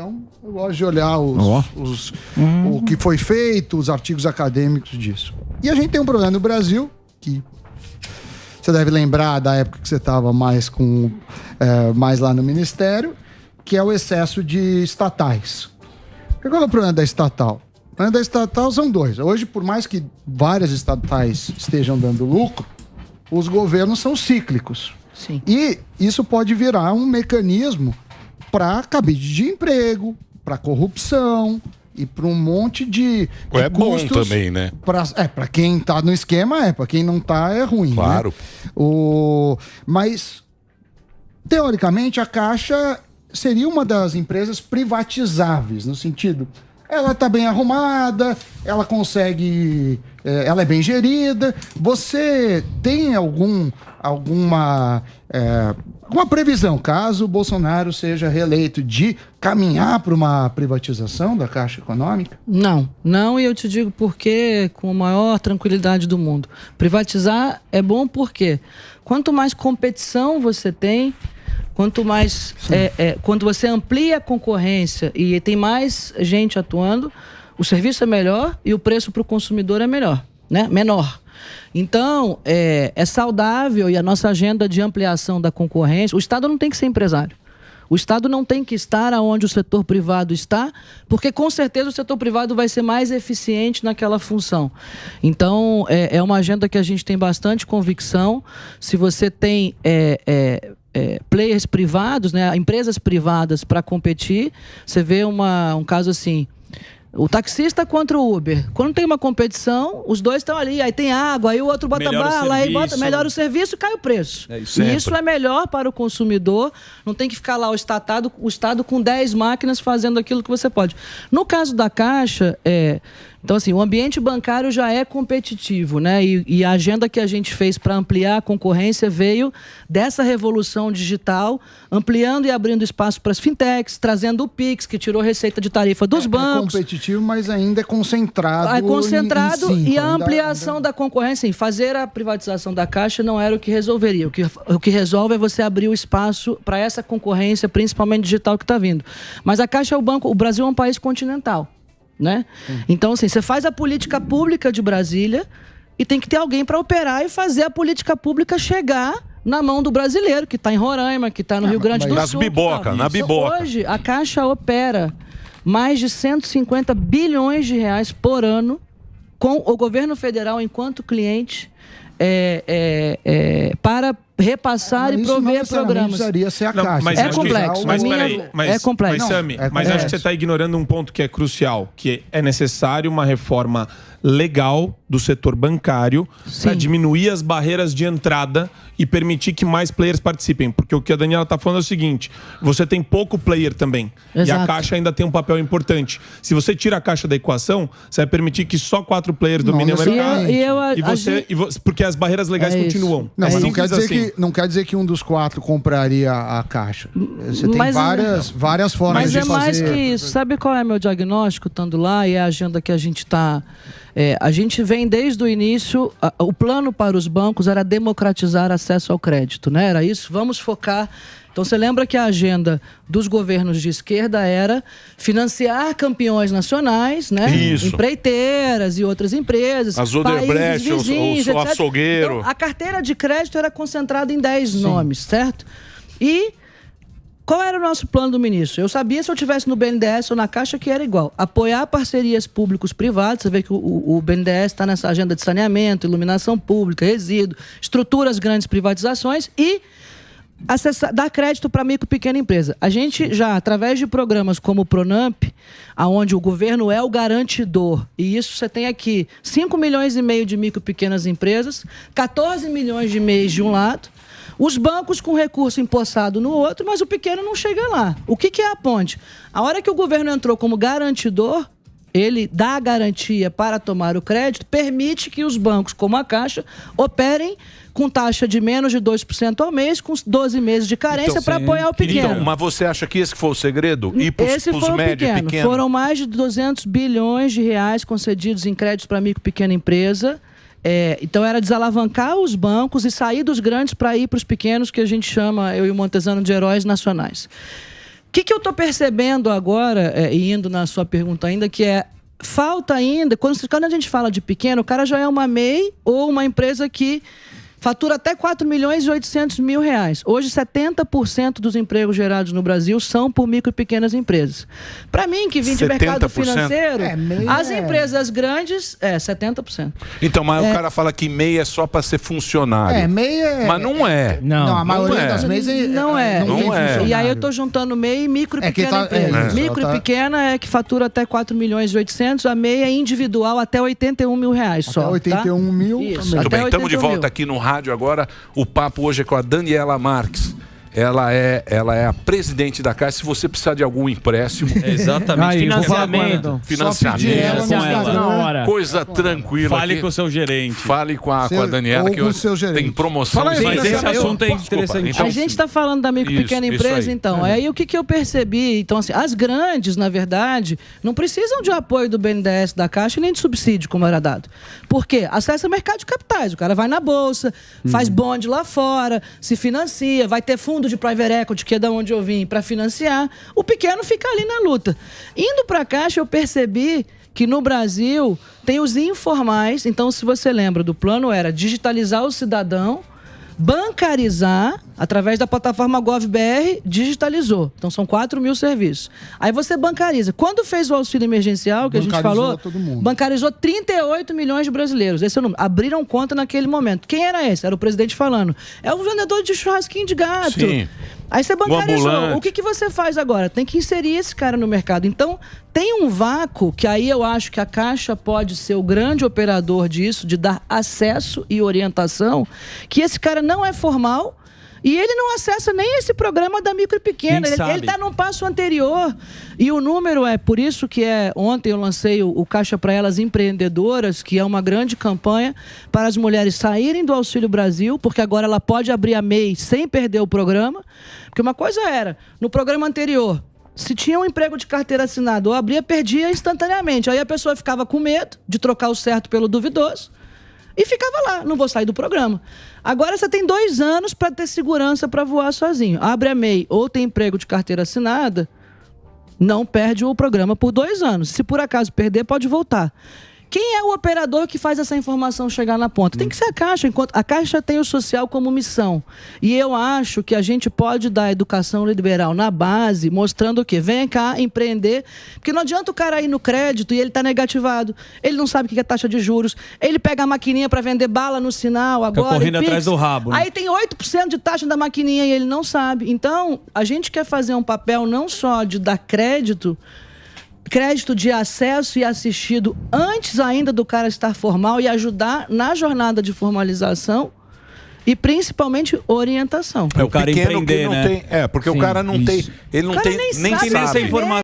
Então, eu gosto de olhar o que foi feito, os artigos acadêmicos disso. E a gente tem um problema no Brasil, que você deve lembrar da época que você estava mais lá no Ministério, que é o excesso de estatais. Qual é o problema da estatal? O problema da estatal são dois. Hoje, por mais que várias estatais estejam dando lucro, os governos são cíclicos. Sim. E isso pode virar um mecanismo para cabide de emprego, para corrupção e para um monte de é bom custos também, né? Para quem tá no esquema para quem não tá é ruim. Claro. Né? Mas, teoricamente, a Caixa seria uma das empresas privatizáveis, no sentido, ela tá bem arrumada, ela consegue, ela é bem gerida. Você tem alguma previsão, caso o Bolsonaro seja reeleito, de caminhar para uma privatização da Caixa Econômica? Não, e eu te digo porque, com a maior tranquilidade do mundo. Privatizar é bom porque quanto mais competição você tem, quanto mais quando você amplia a concorrência e tem mais gente atuando, o serviço é melhor e o preço para o consumidor é melhor, né? Menor. Então, é saudável, e a nossa agenda de ampliação da concorrência, o Estado não tem que ser empresário. O Estado não tem que estar onde o setor privado está, porque com certeza o setor privado vai ser mais eficiente naquela função. Então, é uma agenda que a gente tem bastante convicção. Se você tem players privados, né, empresas privadas para competir, você vê um caso assim, o taxista contra o Uber. Quando tem uma competição, os dois estão ali, aí tem água, aí o outro bota bala, aí melhora o serviço e cai o preço. E isso é melhor para o consumidor, não tem que ficar lá o Estado com 10 máquinas fazendo aquilo que você pode. No caso da Caixa, então, assim, o ambiente bancário já é competitivo, né? E a agenda que a gente fez para ampliar a concorrência veio dessa revolução digital, ampliando e abrindo espaço para as fintechs, trazendo o Pix, que tirou receita de tarifa dos bancos. É competitivo, mas ainda é concentrado. É concentrado em 5, e a ampliação da concorrência, assim, fazer a privatização da Caixa não era o que resolveria. O que resolve é você abrir o espaço para essa concorrência, principalmente digital, que está vindo. Mas a Caixa é o Brasil é um país continental. Né? Então, assim, você faz a política pública de Brasília e tem que ter alguém para operar e fazer a política pública chegar na mão do brasileiro, que está em Roraima, que está no Rio Grande do Sul. Na biboca. Hoje, a Caixa opera mais de 150 bilhões de reais por ano com o governo federal enquanto cliente para repassar e prover programas. Precisaria ser a Caixa. Mas é complexo. Mas peraí, é complexo. Mas, Sami, acho que você está ignorando um ponto que é crucial, que é necessário uma reforma legal do setor bancário para diminuir as barreiras de entrada e permitir que mais players participem. Porque o que a Daniela está falando é o seguinte, você tem pouco player também. Exato. E a Caixa ainda tem um papel importante. Se você tira a Caixa da equação, você vai permitir que só 4 players dominem o mercado. Porque as barreiras legais continuam. Não, não quer dizer que um dos 4 compraria a Caixa. Você tem várias formas de fazer. Mas é mais que isso. Sabe qual é meu diagnóstico estando lá e a agenda que a gente está... a gente vem desde o início, o plano para os bancos era democratizar acesso ao crédito, né? Era isso, vamos focar. Então você lembra que a agenda dos governos de esquerda era financiar campeões nacionais, né? Isso. Empreiteiras e outras empresas, as Odebrecht, o açougueiro. Então, a carteira de crédito era concentrada em 10 nomes, certo? E qual era o nosso plano do ministro? Eu sabia, se eu estivesse no BNDES ou na Caixa, que era igual. Apoiar parcerias públicos-privadas. Você vê que o BNDES está nessa agenda de saneamento, iluminação pública, resíduo, estruturas, grandes privatizações e dar crédito para micro e pequena empresa. A gente já, através de programas como o Pronamp, onde o governo é o garantidor, e isso você tem aqui 5,5 milhões de micro e pequenas empresas, 14 milhões de MEIs de um lado, os bancos com recurso empossado no outro, mas o pequeno não chega lá. O que é a ponte? A hora que o governo entrou como garantidor, ele dá a garantia para tomar o crédito, permite que os bancos, como a Caixa, operem com taxa de menos de 2% ao mês, com 12 meses de carência para apoiar o pequeno. Então, mas você acha que esse foi o segredo? Esse foi o pequeno. Foram mais de 200 bilhões de reais concedidos em créditos para micro e pequena empresa. Então era desalavancar os bancos e sair dos grandes para ir para os pequenos, que a gente chama, eu e o Montesano, de heróis nacionais. que eu estou percebendo agora, indo na sua pergunta ainda, que é falta ainda, quando a gente fala de pequeno, o cara já é uma MEI ou uma empresa que fatura até 4 milhões e 800 mil reais. Hoje, 70% dos empregos gerados no Brasil são por micro e pequenas empresas. Para mim, que vim de mercado financeiro, as empresas grandes, 70%. Então, mas o cara fala que MEI é só para ser funcionário. Mas não é. Não, a maioria das MEIs não é. Não é. E aí eu tô juntando MEI e micro e pequena empresa. Micro e pequena é que fatura até 4 milhões e 800, a MEI é individual até 81 mil reais só. Até 81 mil. Muito bem, estamos de volta aqui no rádio agora. O papo hoje é com a Daniela Marques. Ela é a presidente da Caixa. Se você precisar de algum empréstimo, exatamente, financiamento, coisa tranquila. Fale com o seu gerente. Fale com a Daniela, que tem promoção. Mas esse assunto é interessante. Então, a gente está falando da micro e pequena empresa, então. Aí o que eu percebi? Então, assim, as grandes, na verdade, não precisam de apoio do BNDES, da Caixa, nem de subsídio, como era dado. Por quê? Acessa o mercado de capitais. O cara vai na bolsa, faz bonde lá fora, se financia, vai ter fundo de private equity, que é da onde eu vim, para financiar. O pequeno fica ali na luta. Indo para a Caixa, eu percebi que no Brasil tem os informais. Então, se você lembra, do plano era digitalizar o cidadão, bancarizar, através da plataforma GovBR, digitalizou. Então, são 4 mil serviços. Aí você bancariza. Quando fez o auxílio emergencial, que a gente falou, bancarizou 38 milhões de brasileiros. Esse é o número. Abriram conta naquele momento. Quem era esse? Era o presidente falando. É o vendedor de churrasquinho de gato. Sim. Aí você bancarizou. O que você faz agora? Tem que inserir esse cara no mercado. Então, tem um vácuo que aí eu acho que a Caixa pode ser o grande operador disso, de dar acesso e orientação, que esse cara não é formal e ele não acessa nem esse programa da micro e pequena. Ele está num passo anterior. E o número por isso que ontem eu lancei o Caixa para Elas Empreendedoras, que é uma grande campanha para as mulheres saírem do Auxílio Brasil, porque agora ela pode abrir a MEI sem perder o programa. Porque uma coisa era, no programa anterior, se tinha um emprego de carteira assinada ou abria, perdia instantaneamente. Aí a pessoa ficava com medo de trocar o certo pelo duvidoso e ficava lá, não vou sair do programa. Agora você tem 2 anos para ter segurança para voar sozinho. Abre a MEI ou tem emprego de carteira assinada, não perde o programa por 2 anos. Se por acaso perder, pode voltar. Quem é o operador que faz essa informação chegar na ponta? Tem que ser a Caixa. A Caixa tem o social como missão. E eu acho que a gente pode dar educação liberal na base, mostrando o quê? Vem cá empreender. Porque não adianta o cara ir no crédito e ele está negativado. Ele não sabe o que é taxa de juros. Ele pega a maquininha para vender bala no sinal agora. Fica correndo atrás do rabo. Né? Aí tem 8% de taxa da maquininha e ele não sabe. Então, a gente quer fazer um papel não só de dar crédito de acesso e assistido antes ainda do cara estar formal e ajudar na jornada de formalização e principalmente orientação. O cara empreender, né? Porque o cara não tem, ele não tem nem essa informação.